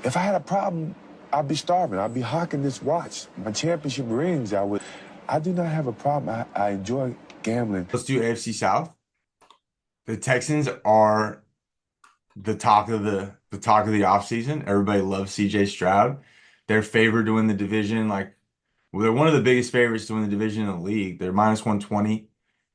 If I had a problem, I'd be starving. I'd be hawking this watch. My championship rings, I would. I do not have a problem. I enjoy gambling. Let's do AFC South. The Texans are the talk of the offseason. Everybody loves CJ Stroud. They're favored to win the division. Well, they're one of the biggest favorites to win the division in the league. They're minus 120.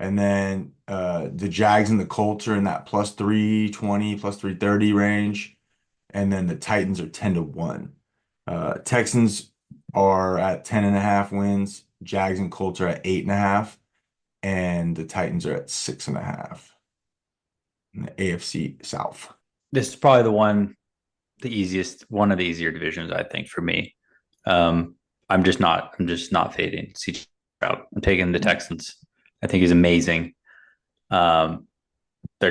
And then the Jags and the Colts are in that plus 320, plus 330 range. And then the Titans are 10 to 1. Texans are at 10.5 wins. Jags and Colts are at 8.5. And the Titans are at 6.5 in the AFC South. This is probably one of the easier divisions, I think, for me. I'm just not fading CJ Stroud. I'm taking the Texans. I think he's amazing. Their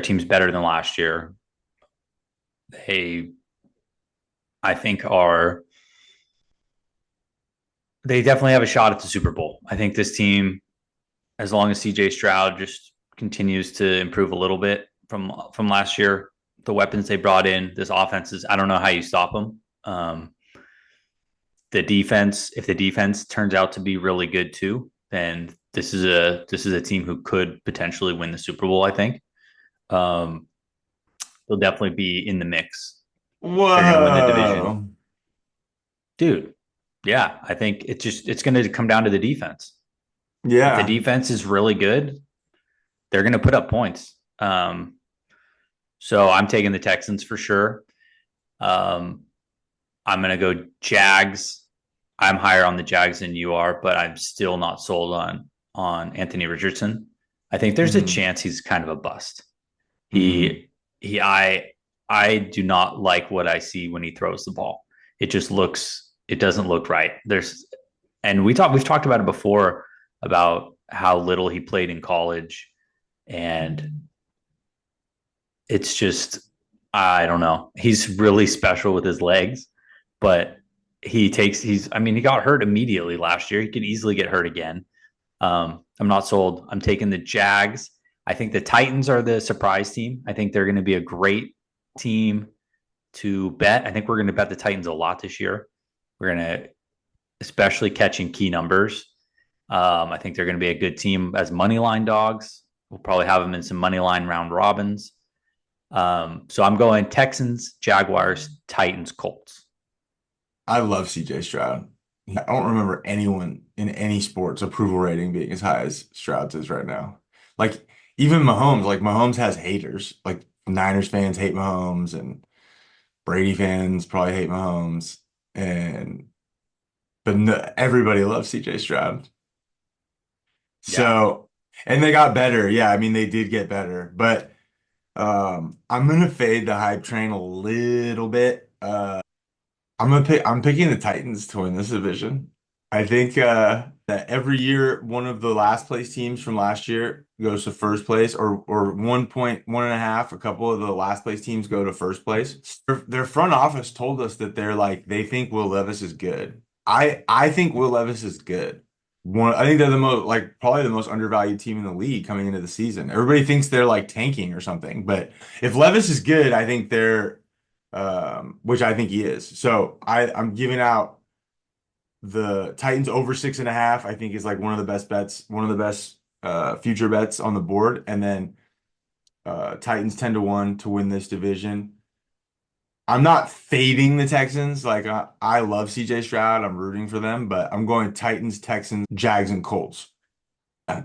team's better than last year. They definitely have a shot at the Super Bowl. I think this team, as long as CJ Stroud just continues to improve a little bit from last year, the weapons they brought in, this offense is, I don't know how you stop them. The defense, if the defense turns out to be really good too, then this is a team who could potentially win the Super Bowl, I think. They'll definitely be in the mix. Whoa. They're going to win the division. Dude, yeah, I think it's going to come down to the defense. Yeah. If the defense is really good, they're going to put up points. So I'm taking the Texans for sure. I'm going to go Jags. I'm higher on the Jags than you are, but I'm still not sold on Anthony Richardson. I think there's a chance he's kind of a bust. I do not like what I see when he throws the ball. It doesn't look right. We've talked about it before about how little he played in college, and it's just, I don't know. He's really special with his legs, but he got hurt immediately last year. He could easily get hurt again. I'm not sold. I'm taking the Jags. I think the Titans are the surprise team. I think they're going to be a great team to bet. I think we're going to bet the Titans a lot this year. We're going to, especially catching key numbers. I think they're going to be a good team as money line dogs. We'll probably have them in some money line round robins. So I'm going Texans, Jaguars, Titans, Colts. I love CJ Stroud. I don't remember anyone in any sports approval rating being as high as Stroud's is right now. Even Mahomes has haters. Niners fans hate Mahomes and Brady fans probably hate Mahomes. But no, everybody loves CJ Stroud. So, and they got better. Yeah, I mean, they did get better. But I'm gonna fade the hype train a little bit. I'm picking the Titans to win this division. I think that every year one of the last place teams from last year goes to first place, or 1.5. A couple of the last place teams go to first place. Their front office told us that they think Will Levis is good. I think Will Levis is good. I think they're probably the most undervalued team in the league coming into the season. Everybody thinks they're tanking or something, but if Levis is good, I think they're, which I think he is. So I'm giving out the Titans over 6.5. I think is one of the best bets, one of the best future bets on the board, and then Titans 10 to 1 to win this division. I'm not fading the Texans. I love CJ Stroud. I'm rooting for them, but I'm going Titans, Texans, Jags, and Colts.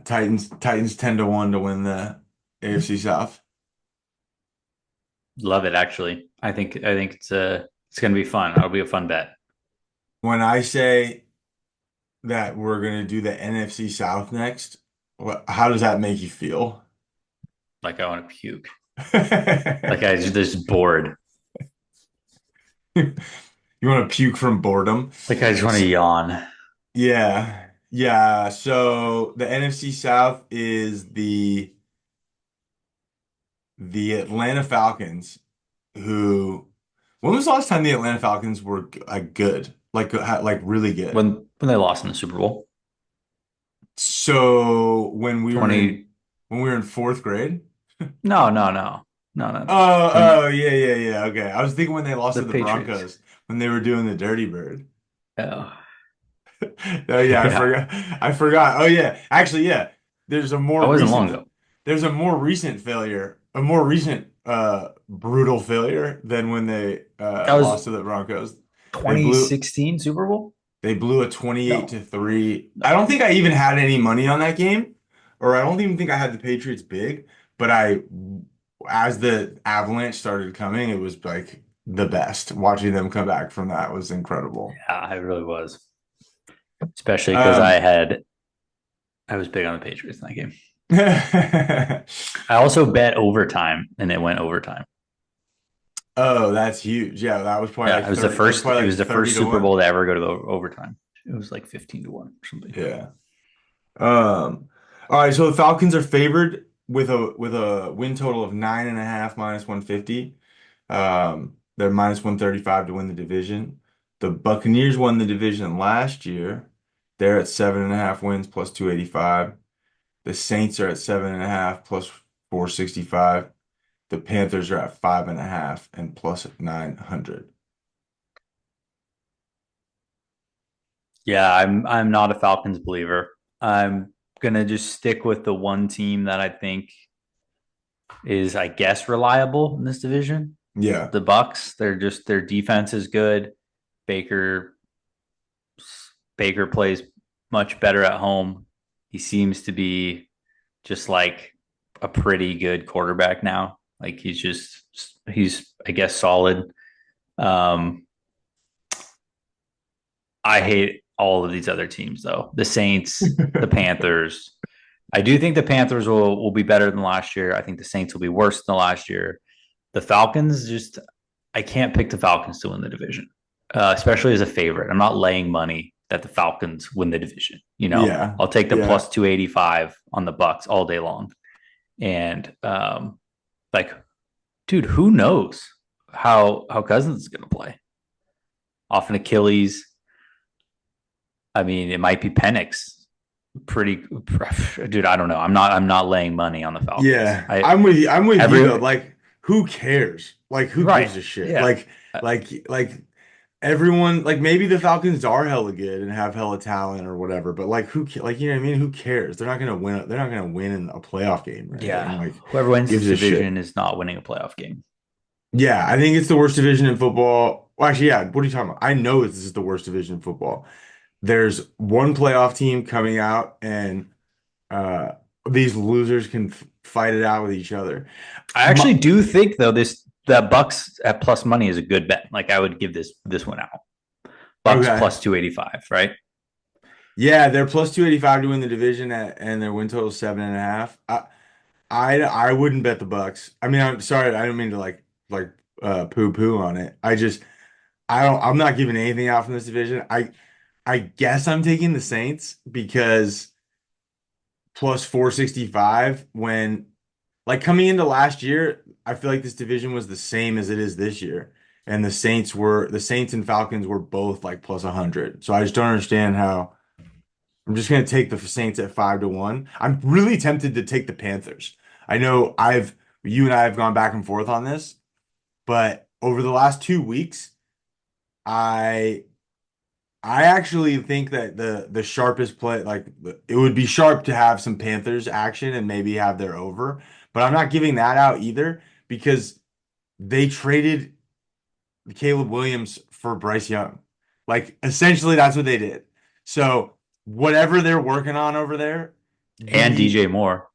Titans 10 to 1 to win the AFC South. Love it, actually. I think it's going to be fun. It'll be a fun bet. When I say that we're going to do the NFC South next, how does that make you feel? Like I want to puke. I just bored. You want to puke from boredom? I just want to yawn. Yeah. Yeah. So the NFC South is the Atlanta Falcons, when was the last time the Atlanta Falcons were good? Really good? When they lost in the Super Bowl. So when we were in fourth grade? No. Oh, yeah. Okay. I was thinking when they lost to the Broncos. when they were doing the Dirty Bird. Oh, Oh yeah, I yeah. forgot. I forgot. Oh yeah, actually, yeah. There's a That more wasn't long recent. ago. There's a more recent failure, a more recent brutal failure than when they That lost was to the Broncos. They blew 2016 Super Bowl? they blew a 28 No, to 3. I no. don't think I even had any money on that game, or I don't even think I had the Patriots big, but as the Avalanche started coming, it was like the best. Watching them come back from that was incredible. Yeah, it really was. Especially because Um, I was big on the Patriots in that game. oh, I also bet overtime and it went overtime. that's huge. Yeah, that was probably Yeah, like 30. That was it probably like was the 30 first to Super 1. Bowl to ever go to overtime. It was like 15-1 or something. Yeah. All right, so the Falcons are favored with a win total of 9.5 minus 150. They're minus 135 to win the division. The Buccaneers won the division last year. They're at 7.5 wins plus 285. The Saints are at 7.5 plus 465. The Panthers are at 5.5 and plus 900. Yeah, I'm not a Falcons believer. I'm gonna just stick with the one team that I think is, I guess, reliable in this division. Yeah. The Bucs. Their defense is good. Baker Baker plays much better at home. He seems to be just like a pretty good quarterback now. Like he's I guess solid. Um, I hate all of these other teams though. The Saints, the Panthers. I do think the Panthers will be better than last year. I think the Saints will be worse than last year. The Falcons, just I can't pick the Falcons to win the division, especially as a favorite. I'm not laying money that the Falcons win the division. Yeah. I'll take the Yeah. plus 285 on the Bucs all day long. And like, dude, who knows how Cousins is going to play? Off an Achilles. I mean, it might be Penix. Pretty, dude. I don't know. I'm not laying money on the Falcons. Yeah, I'm with you. I'm with you though. Every Like, who cares? Like, who right. gives a shit? Yeah. Like everyone. Like, maybe the Falcons are hella good and have hella talent or whatever. But like, like, you know what I mean? Who cares? They're not gonna win. They're not gonna win in a playoff game or anything. Yeah. Like, Whoever wins this gives a shit? division is not winning a playoff game. Yeah, I think it's the worst division in football. Well, actually, yeah. What are you talking about? I know this is the worst division in football. There's one playoff team coming out and uh these losers can fight it out with each other. I actually do think though the Bucs at plus money is a good bet. Like I would give this one out. Bucs Okay. plus 285, right? Yeah, they're plus 285 to win the division and their win total is 7.5. I wouldn't bet the Bucks. I mean, I'm sorry, I don't mean to poo-poo on it. I'm not giving anything out from this division. I guess I'm taking the Saints because plus 465 when like coming into last year, I feel like this division was the same as it is this year. And the Saints and Falcons were both like plus 100. So I just don't understand how I'm just gonna take the Saints at 5 to 1. I'm really tempted to take the Panthers. I know you and I have gone back and forth on this, but over the last 2 weeks, I I actually think that the sharpest play, like it would be sharp to have some Panthers action and maybe have their over, but I'm not giving that out either because they traded Caleb Williams for Bryce Young. Like essentially that's what they did. So whatever they're working on over there, And the DJ Moore.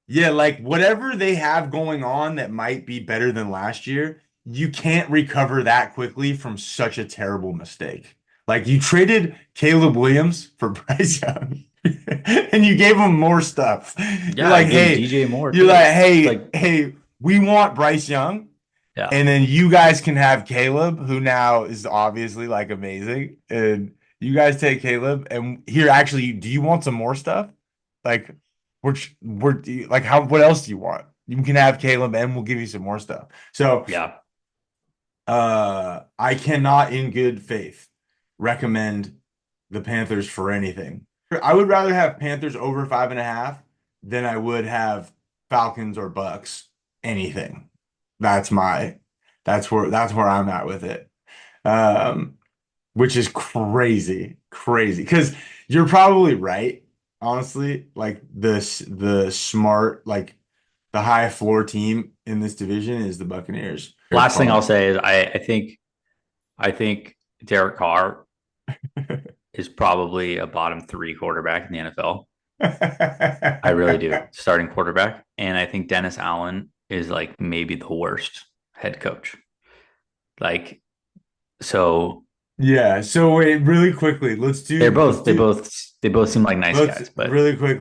yeah, like whatever they have going on that might be better than last year, you can't recover that quickly from such a terrible mistake. Like you traded Caleb Williams for Bryce Young and you gave him more stuff. You're Yeah, I like, gave hey, DJ Moore you're too. like, hey, Like, hey, we want Bryce Young. yeah. And then you guys can have Caleb, who now is obviously like amazing. And you guys take Caleb. And here, actually, do you want some more stuff? Like, like, what else do you want? You can have Caleb and we'll give you some more stuff. So, Yeah. I cannot in good faith recommend the Panthers for anything. I would rather have Panthers over 5.5 than I would have Falcons or Bucks anything. That's where I'm at with it. Which is crazy, crazy. Because you're probably right, honestly. Like the smart, like the high floor team in this division is the Buccaneers. Last thing I'll say is I think Derek Carr is probably a bottom 3 quarterback in the NFL. I really do. Starting quarterback. And I think Dennis Allen is like maybe the worst head coach. Like, so Yeah. So wait, really quickly, let's do they both seem like nice guys, but really quick.